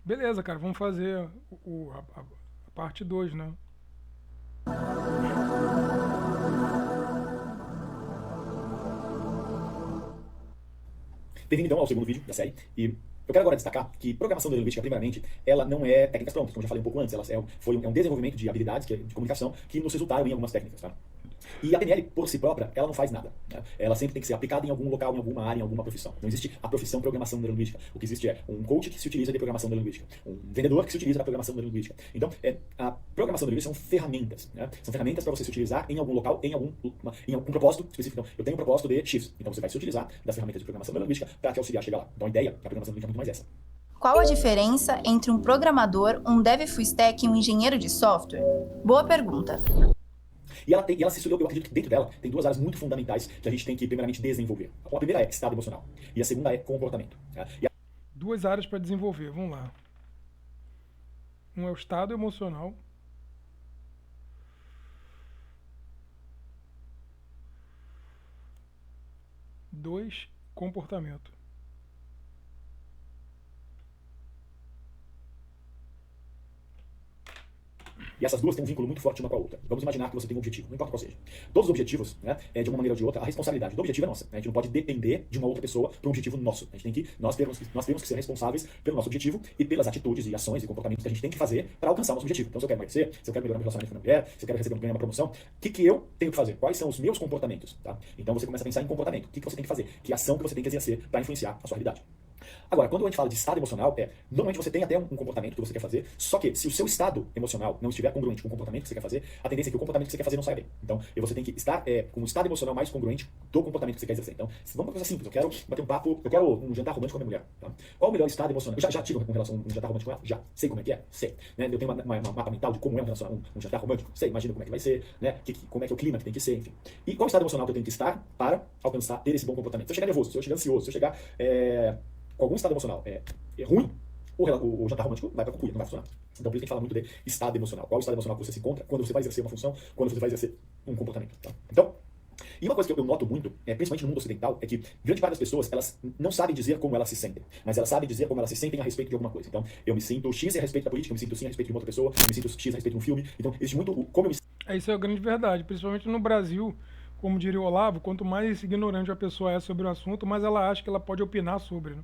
Beleza, cara, vamos fazer a parte 2, né? Bem-vindo então ao segundo vídeo da série. E eu quero agora destacar que programação neurolinguística, primeiramente, ela não é técnicas prontas, como eu já falei um pouco antes. Ela é um desenvolvimento de habilidades de comunicação que nos resultaram em algumas técnicas. Tá? E a PNL, por si própria, ela não faz nada. Né? Ela sempre tem que ser aplicada em algum local, em alguma área, em alguma profissão. Não existe a profissão programação neurolinguística. O que existe é um coach que se utiliza de programação neurolinguística, um vendedor que se utiliza da programação neurolinguística. Então, a programação neurolinguística são ferramentas. Né? São ferramentas para você se utilizar em algum local, em algum propósito específico. Então, eu tenho um propósito de X. Então, você vai se utilizar das ferramentas de programação neurolinguística para te auxiliar a chegar lá. Então, a ideia da programação neurolinguística é muito mais essa. Qual a diferença entre um programador, um dev full stack e um engenheiro de software? Boa pergunta. E ela se estudou, eu acredito que dentro dela tem duas áreas muito fundamentais que a gente tem que, primeiramente, desenvolver. A primeira é estado emocional e a segunda é comportamento. Né? Duas áreas para desenvolver, vamos lá. Um é o estado emocional. Dois, comportamento. E essas duas têm um vínculo muito forte uma com a outra. Vamos imaginar que você tem um objetivo, não importa qual seja. Todos os objetivos, né, de uma maneira ou de outra, a responsabilidade do objetivo é nossa. Né? A gente não pode depender de uma outra pessoa para um objetivo nosso. Nós temos que ser responsáveis pelo nosso objetivo e pelas atitudes e ações e comportamentos que a gente tem que fazer para alcançar o nosso objetivo. Então, se eu quero emagrecer, se eu quero melhorar meu relacionamento com a minha mulher, se eu quero receber uma promoção, o que eu tenho que fazer? Quais são os meus comportamentos? Tá? Então, você começa a pensar em comportamento. O que você tem que fazer? Que ação que você tem que exercer para influenciar a sua realidade? Agora, quando a gente fala de estado emocional, normalmente você tem até um comportamento que você quer fazer, só que se o seu estado emocional não estiver congruente com o comportamento que você quer fazer, a tendência é que o comportamento que você quer fazer não saia bem. Então, você tem que estar com um estado emocional mais congruente do comportamento que você quer exercer. Então, vamos para uma coisa simples, eu quero bater um papo, eu quero um jantar romântico com a minha mulher. Tá? Qual o melhor estado emocional? Eu já tive um jantar romântico com ela? Já. Sei como é que é? Sei. Né? Eu tenho uma mapa mental de como é um jantar romântico? Sei, imagino como é que vai ser, né? Como é que é o clima que tem que ser, enfim. E qual o estado emocional que eu tenho que estar para alcançar, ter esse bom comportamento? Se eu chegar nervoso, se eu chegar ansioso, se eu chegar com algum estado emocional ruim, o jantar romântico vai para cucuia, não vai funcionar. Então, por isso que a gente fala muito de estado emocional. Qual é o estado emocional que você se encontra quando você vai exercer uma função, quando você vai exercer um comportamento. Tá? Então, e uma coisa que eu noto muito, principalmente no mundo ocidental, é que grande parte das pessoas, elas não sabem dizer como elas se sentem, mas elas sabem dizer como elas se sentem a respeito de alguma coisa. Então, eu me sinto X a respeito da política, eu me sinto Y a respeito de uma outra pessoa, eu me sinto X a respeito de um filme. Então, existe muito como eu me Isso é a grande verdade, principalmente no Brasil, como diria o Olavo, quanto mais ignorante a pessoa é sobre o assunto, mais ela acha que ela pode opinar sobre, né?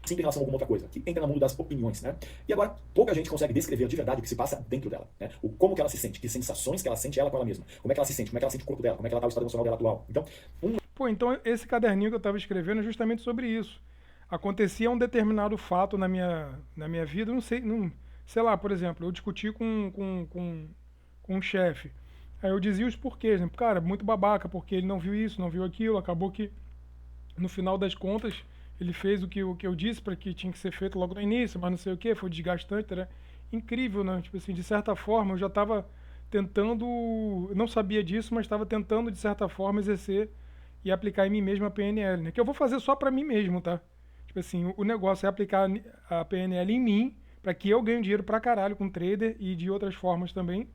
sinto em relação a alguma outra coisa, que entra no mundo das opiniões, né? E agora, pouca gente consegue descrever de verdade o que se passa dentro dela, né? Como que ela se sente, que sensações que ela sente ela com ela mesma, como é que ela se sente, como é que ela sente o corpo dela, como é que ela tá o estado emocional dela atual. Então, Pô, então esse caderninho que eu estava escrevendo é justamente sobre isso. Acontecia um determinado fato na minha vida, não sei, sei lá, por exemplo, eu discuti com um chefe. Aí eu dizia os porquês, né? Cara, muito babaca, porque ele não viu isso, não viu aquilo, acabou que no final das contas ele fez o que eu disse para que tinha que ser feito logo no início, mas não sei o que, foi desgastante, era incrível, né? Tipo assim, de certa forma eu já estava tentando, eu não sabia disso, mas estava tentando de certa forma exercer e aplicar em mim mesmo a PNL, né? Que eu vou fazer só para mim mesmo, tá? Tipo assim, o negócio é aplicar a PNL em mim para que eu ganhe dinheiro pra caralho com trader e de outras formas também.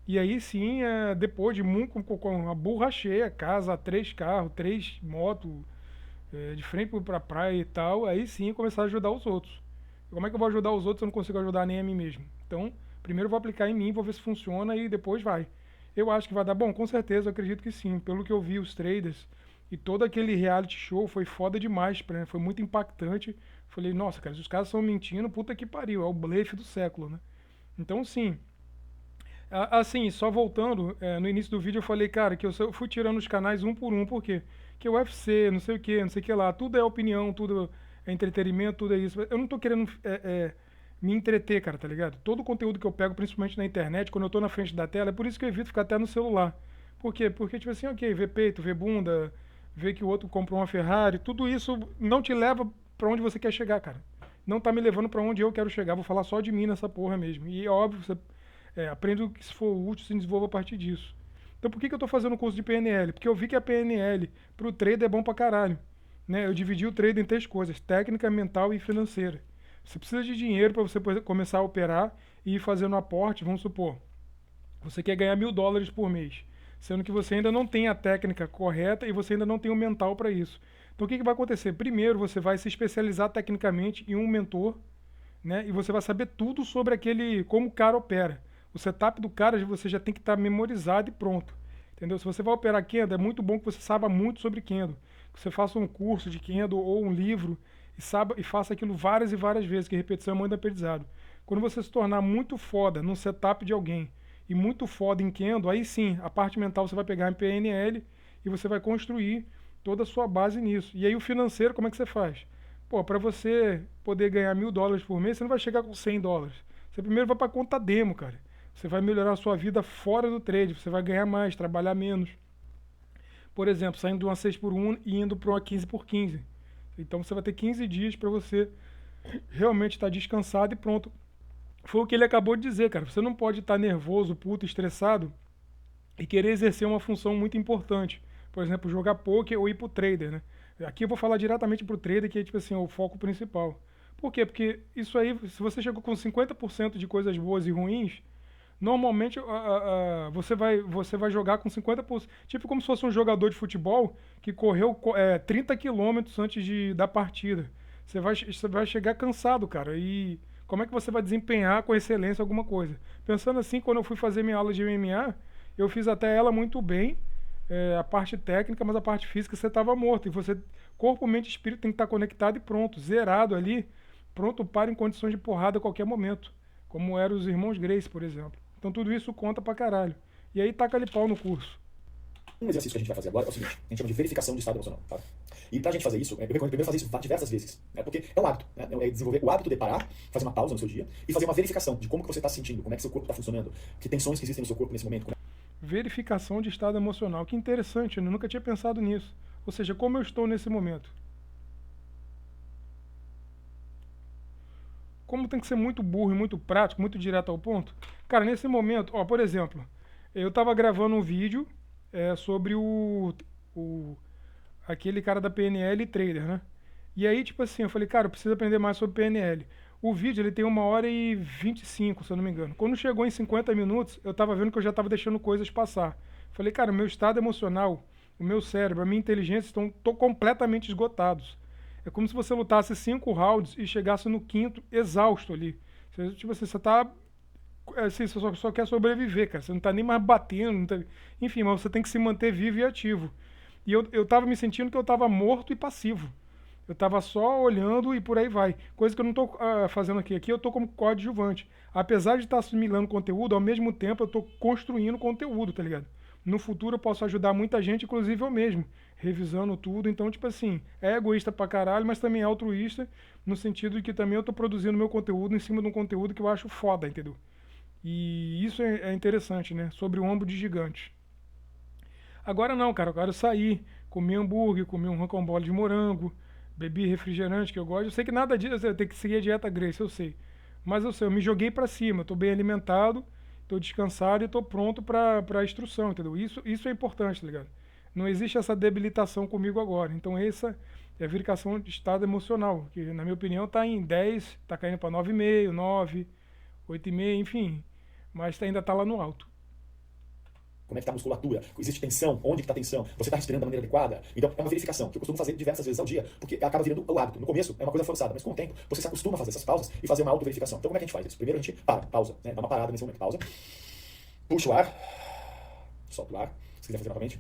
E aí sim, depois de muito com uma burra cheia, casa, 3 carros, 3 motos, de frente pra praia e tal, aí sim começar a ajudar os outros. Como é que eu vou ajudar os outros se eu não consigo ajudar nem a mim mesmo? Então, primeiro eu vou aplicar em mim, vou ver se funciona e depois vai. Eu acho que vai dar bom, com certeza, eu acredito que sim. Pelo que eu vi os traders e todo aquele reality show foi foda demais, foi muito impactante. Falei, nossa, cara, se os caras estão mentindo, puta que pariu, é o blefe do século, né? Então, sim, assim, só voltando, no início do vídeo eu falei, cara, que eu fui tirando os canais um por um, por quê? Que o UFC, não sei o que, não sei o que lá, tudo é opinião, tudo é entretenimento, tudo é isso. Eu não tô querendo me entreter, cara, tá ligado? Todo o conteúdo que eu pego, principalmente na internet, quando eu tô na frente da tela, é por isso que eu evito ficar até no celular. Por quê? Porque, tipo assim, ok, ver peito, ver bunda, ver que o outro comprou uma Ferrari, tudo isso não te leva pra onde você quer chegar, cara. Não tá me levando pra onde eu quero chegar, vou falar só de mim nessa porra mesmo. E é óbvio, você aprenda o que se for útil, se desenvolva a partir disso. Então por que eu estou fazendo o curso de PNL? Porque eu vi que a PNL para o trader é bom pra caralho. Né? Eu dividi o trade em 3 coisas: técnica, mental e financeira. Você precisa de dinheiro para você começar a operar e ir fazendo aporte, vamos supor. Você quer ganhar US$ 1.000 por mês, sendo que você ainda não tem a técnica correta e você ainda não tem o mental para isso. Então o que vai acontecer? Primeiro você vai se especializar tecnicamente em um mentor, né? E você vai saber tudo sobre aquele, como o cara opera. O setup do cara você já tem que estar memorizado e pronto. Entendeu? Se você vai operar Kendo, é muito bom que você saiba muito sobre Kendo. Que você faça um curso de Kendo ou um livro e faça aquilo várias e várias vezes, que repetição é muito aprendizado. Quando você se tornar muito foda num setup de alguém e muito foda em Kendo, aí sim, a parte mental você vai pegar em PNL e você vai construir toda a sua base nisso. E aí o financeiro, como é que você faz? Pô, para você poder ganhar $1.000 por mês, você não vai chegar com $100. Você primeiro vai para conta demo, cara. Você vai melhorar a sua vida fora do trade, você vai ganhar mais, trabalhar menos. Por exemplo, saindo de uma 6 por 1 e indo para uma 15 por 15. Então você vai ter 15 dias para você realmente estar descansado e pronto. Foi o que ele acabou de dizer, cara. Você não pode estar nervoso, puto, estressado e querer exercer uma função muito importante. Por exemplo, jogar poker ou ir pro trader, né? Aqui eu vou falar diretamente pro trader, que é tipo assim, o foco principal. Por quê? Porque isso aí, se você chegou com 50% de coisas boas e ruins, normalmente você vai jogar com 50%. Tipo como se fosse um jogador de futebol que correu 30 quilômetros antes da partida. Você vai chegar cansado, cara. E como é que você vai desempenhar com excelência alguma coisa? Pensando assim, quando eu fui fazer minha aula de MMA, eu fiz até ela muito bem, a parte técnica, mas a parte física você estava morto. E você, corpo, mente e espírito tem que estar conectado e pronto, zerado ali, pronto para em condições de porrada a qualquer momento. Como eram os irmãos Grace, por exemplo. Então tudo isso conta pra caralho. E aí taca ali pau no curso. Um exercício que a gente vai fazer agora é o seguinte, a gente chama de verificação de estado emocional, tá? E pra gente fazer isso, eu recomendo primeiro fazer isso diversas vezes, né? Porque é um hábito, né? É desenvolver o hábito de parar, fazer uma pausa no seu dia e fazer uma verificação de como que você está se sentindo, como é que seu corpo está funcionando, que tensões que existem no seu corpo nesse momento. Verificação de estado emocional. Que interessante, eu nunca tinha pensado nisso. Ou seja, como eu estou nesse momento. Como tem que ser muito burro e muito prático, muito direto ao ponto. Cara, nesse momento, ó, por exemplo, eu tava gravando um vídeo sobre aquele cara da PNL Trader, né? E aí, tipo assim, eu falei, cara, eu preciso aprender mais sobre PNL. O vídeo, ele tem 1h25, se eu não me engano. Quando chegou em 50 minutos, eu tava vendo que eu já tava deixando coisas passar. Falei, cara, o meu estado emocional, o meu cérebro, a minha inteligência estão completamente esgotados. É como se você lutasse 5 rounds e chegasse no quinto exausto ali. Você, tipo assim, você tá... Assim, você só quer sobreviver, cara. Você não tá nem mais batendo. Não tá... Enfim, mas você tem que se manter vivo e ativo. E eu tava me sentindo que eu tava morto e passivo. Eu tava só olhando e por aí vai. Coisa que eu não tô fazendo aqui. Aqui eu tô como coadjuvante. Apesar de estar assimilando conteúdo, ao mesmo tempo eu tô construindo conteúdo, tá ligado? No futuro eu posso ajudar muita gente, inclusive eu mesmo, revisando tudo. Então, tipo assim, é egoísta pra caralho, mas também é altruísta, no sentido de que também eu tô produzindo meu conteúdo em cima de um conteúdo que eu acho foda, entendeu? E isso é interessante, né? Sobre o ombro de gigante. Agora não, cara, eu quero sair, comer hambúrguer, comer um rocambole de morango, bebi refrigerante que eu gosto. Eu sei que nada disso, eu tenho que seguir a dieta Grace, eu sei. Mas eu sei, eu me joguei pra cima, eu tô bem alimentado, tô descansado e tô pronto pra instrução, entendeu? Isso é importante, tá ligado? Não existe essa debilitação comigo agora. Então essa é a verificação de estado emocional, que na minha opinião tá em 10, tá caindo pra 9,5, 9, 8,5, enfim. Mas ainda tá lá no alto. Como é que está a musculatura? Existe tensão? Onde que está a tensão? Você está respirando da maneira adequada? Então, é uma verificação que eu costumo fazer diversas vezes ao dia, porque acaba virando o hábito. No começo, é uma coisa forçada, mas com o tempo, você se acostuma a fazer essas pausas e fazer uma auto-verificação. Então, como é que a gente faz isso? Primeiro, a gente pausa, né? Dá uma parada nesse momento, pausa. Puxa o ar. Solta o ar. Se quiser fazer novamente.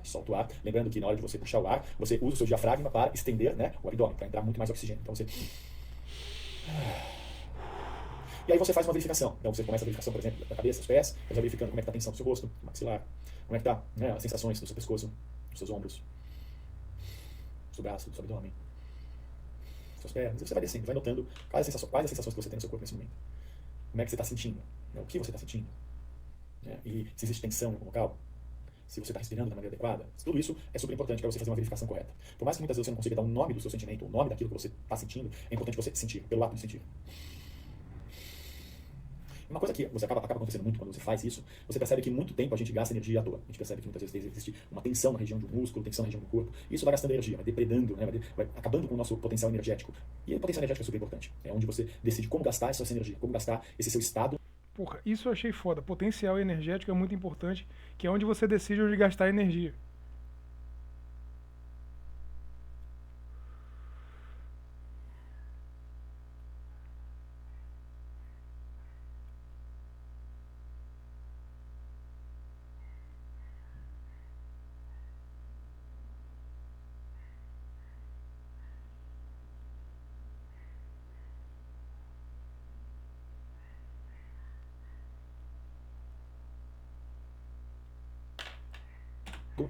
Solta o ar. Lembrando que na hora de você puxar o ar, você usa o seu diafragma para estender, né, o abdômen, para entrar muito mais oxigênio. Então, você... E aí você faz uma verificação. Então você começa a verificação, por exemplo, da cabeça, dos pés, você vai verificando como é que está a tensão do seu rosto, do maxilar, como é que está, né, as sensações do seu pescoço, dos seus ombros, do seu braço, do seu abdômen, dos seus pés. Você vai descendo, vai notando quais as sensações que você tem no seu corpo nesse momento. Como é que você está sentindo, né, o que você está sentindo, né, e se existe tensão no local, se você está respirando da maneira adequada. Tudo isso é super importante para você fazer uma verificação correta. Por mais que muitas vezes você não consiga dar o nome do seu sentimento, o nome daquilo que você está sentindo, é importante você sentir, pelo ato de sentir. Uma coisa que você acaba acontecendo muito quando você faz isso, você percebe que muito tempo a gente gasta energia à toa. A gente percebe que muitas vezes existe uma tensão na região do músculo, tensão na região do corpo. E isso vai gastando energia, vai depredando, né? Vai acabando com o nosso potencial energético. E o potencial energético é super importante. É onde você decide como gastar essa energia, como gastar esse seu estado. Porra, isso eu achei foda. Potencial energético é muito importante, que é onde você decide onde gastar energia.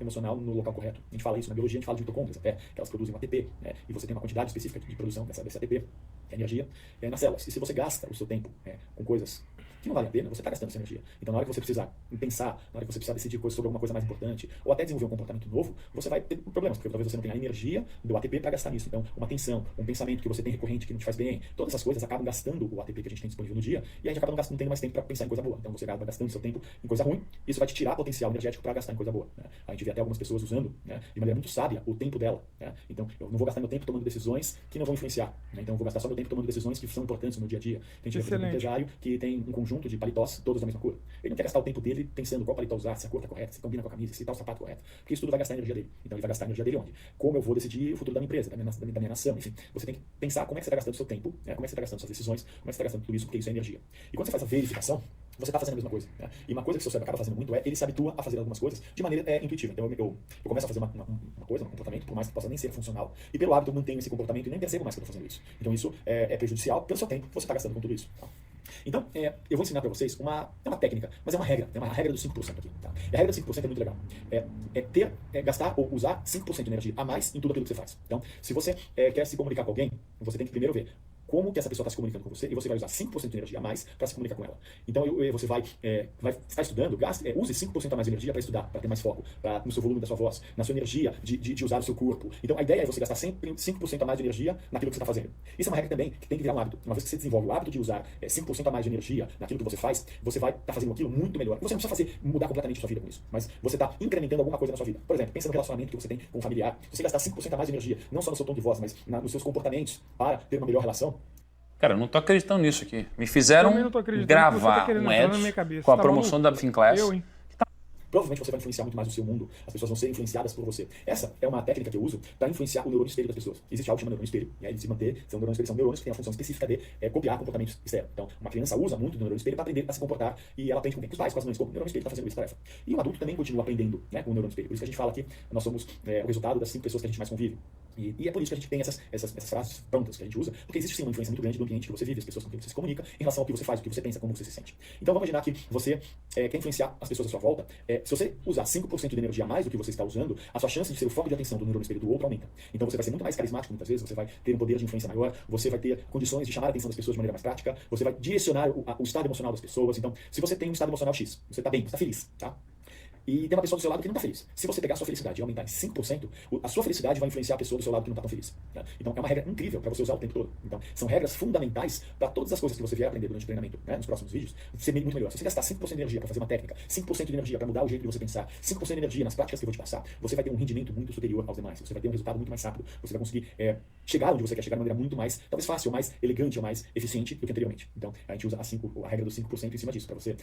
emocional no local correto. A gente fala isso na biologia, a gente fala de mitocôndrias até, que elas produzem um ATP, né? E você tem uma quantidade específica de produção desse ATP, energia, nas células. E se você gasta o seu tempo com coisas que não valem a pena, você está gastando essa energia. Então, na hora que você precisar pensar, na hora que você precisar decidir coisas sobre alguma coisa mais importante, ou até desenvolver um comportamento novo, você vai ter problemas, porque talvez você não tenha a energia do ATP para gastar nisso. Então, uma tensão, um pensamento que você tem recorrente que não te faz bem, todas essas coisas acabam gastando o ATP que a gente tem disponível no dia, e a gente acaba não tendo mais tempo para pensar em coisa boa. Então, você acaba gastando seu tempo em coisa ruim, e isso vai te tirar potencial energético para gastar em coisa boa, né? A gente vê até algumas pessoas usando, né, de maneira muito sábia o tempo dela, né? Então, eu não vou gastar meu tempo tomando decisões que não vão influenciar, né? Então, eu vou gastar só meu tempo tomando decisões que são importantes no dia a dia. Tem gente, por exemplo, um empresário que tem um conjunto de paletós, todos da mesma cor. Ele não quer gastar o tempo dele pensando qual paletó usar, se a cor está correta, se combina com a camisa, se está o sapato correto, porque isso tudo vai gastar a energia dele. Então, ele vai gastar a energia dele onde? Como eu vou decidir o futuro da minha empresa, da minha nação, enfim. Você tem que pensar como é que você está gastando o seu tempo, né? Como é que você está gastando suas decisões, como é que você está gastando tudo isso, porque isso é energia. E quando você faz a verificação, você está fazendo a mesma coisa, né? E uma coisa que o seu cérebro acaba fazendo muito ele se habitua a fazer algumas coisas de maneira intuitiva. Então eu começo a fazer uma coisa, um comportamento, por mais que possa nem ser funcional. E pelo hábito eu mantenho esse comportamento e nem percebo mais que eu estou fazendo isso. Então isso é prejudicial pelo seu tempo que você está gastando com tudo isso. Tá? Então, eu vou ensinar para vocês uma técnica, mas é uma regra dos 5% aqui. Tá? E a regra dos 5% é muito legal. Gastar ou usar 5% de energia a mais em tudo aquilo que você faz. Então, se você quer se comunicar com alguém, você tem que primeiro ver como que essa pessoa está se comunicando com você, e você vai usar 5% de energia a mais para se comunicar com ela. Então, você vai estar estudando, use 5% a mais de energia para estudar, para ter mais foco, no seu volume da sua voz, na sua energia de usar o seu corpo. Então, a ideia é você gastar sempre 5% a mais de energia naquilo que você está fazendo. Isso é uma regra também que tem que virar um hábito. Uma vez que você desenvolve o hábito de usar 5% a mais de energia naquilo que você faz, você vai estar fazendo aquilo muito melhor. Você não precisa mudar completamente a sua vida com isso, mas você está incrementando alguma coisa na sua vida. Por exemplo, pensa no relacionamento que você tem com um familiar. Se você gastar 5% a mais de energia, não só no seu tom de voz, mas nos seus comportamentos para ter uma melhor relação, cara, eu não tô acreditando nisso aqui. Me fizeram gravar um ads com a promoção da Finclass. Provavelmente você vai influenciar muito mais o seu mundo, as pessoas vão ser influenciadas por você. Essa é uma técnica que eu uso para influenciar o neurônio espelho das pessoas. Existe algo que chama neurônio espelho, e aí eles se manter, são neurônios que têm a função específica de copiar comportamentos externos. Então, uma criança usa muito do neurônio espelho para aprender a se comportar, e ela aprende com quem? Com os pais, com as mães, como o neurônio espelho está fazendo essa tarefa. E o adulto também continua aprendendo, né, com o neurônio espelho. Por isso que a gente fala que nós somos o resultado das 5 pessoas que a gente mais convive. E é por isso que a gente tem essas frases prontas que a gente usa, porque existe sim uma influência muito grande do ambiente que você vive, as pessoas com quem você se comunica, em relação ao que você faz, o que você pensa, como você se sente. Então vamos imaginar que você quer influenciar as pessoas à sua volta. Se você usar 5% de energia a mais do que você está usando, a sua chance de ser o foco de atenção do neurônio espelho do outro aumenta. Então você vai ser muito mais carismático muitas vezes, você vai ter um poder de influência maior, você vai ter condições de chamar a atenção das pessoas de maneira mais prática, você vai direcionar o estado emocional das pessoas. Então, se você tem um estado emocional X, você está bem, você está feliz, tá? E tem uma pessoa do seu lado que não está feliz. Se você pegar a sua felicidade e aumentar em 5%, a sua felicidade vai influenciar a pessoa do seu lado que não está tão feliz. Tá? Então é uma regra incrível para você usar o tempo todo. Então são regras fundamentais para todas as coisas que você vier aprender durante o treinamento, né, nos próximos vídeos, ser muito melhor. Se você gastar 5% de energia para fazer uma técnica, 5% de energia para mudar o jeito de você pensar, 5% de energia nas práticas que eu vou te passar, você vai ter um rendimento muito superior aos demais. Você vai ter um resultado muito mais rápido. Você vai conseguir chegar onde você quer chegar de maneira muito mais, talvez fácil, mais elegante ou mais eficiente do que anteriormente. Então a gente usa a regra dos 5% em cima disso, para você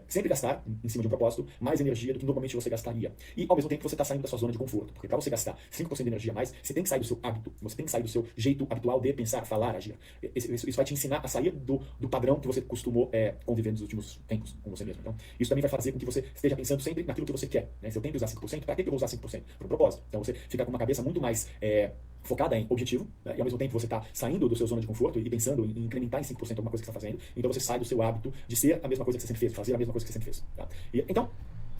sempre gastar, em cima de um propósito, mais energia do que normalmente você gastaria. E ao mesmo tempo você está saindo da sua zona de conforto, porque para você gastar 5% de energia a mais, você tem que sair do seu hábito, você tem que sair do seu jeito habitual de pensar, falar, agir. Isso vai te ensinar a sair do padrão que você costumou conviver nos últimos tempos com você mesmo. Então, isso também vai fazer com que você esteja pensando sempre naquilo que você quer, né? Se eu tenho que usar 5%, para que eu vou usar 5%? Para um propósito. Então você fica com uma cabeça muito mais focada em objetivo, né? E ao mesmo tempo você está saindo do seu zona de conforto e pensando em incrementar em 5% alguma coisa que você está fazendo, então você sai do seu hábito de ser a mesma coisa que você sempre fez, fazer a mesma coisa que você sempre fez. Tá? Então,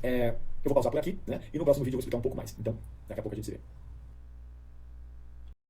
eu vou pausar por aqui, né? E no próximo vídeo eu vou explicar um pouco mais. Então, daqui a pouco a gente se vê.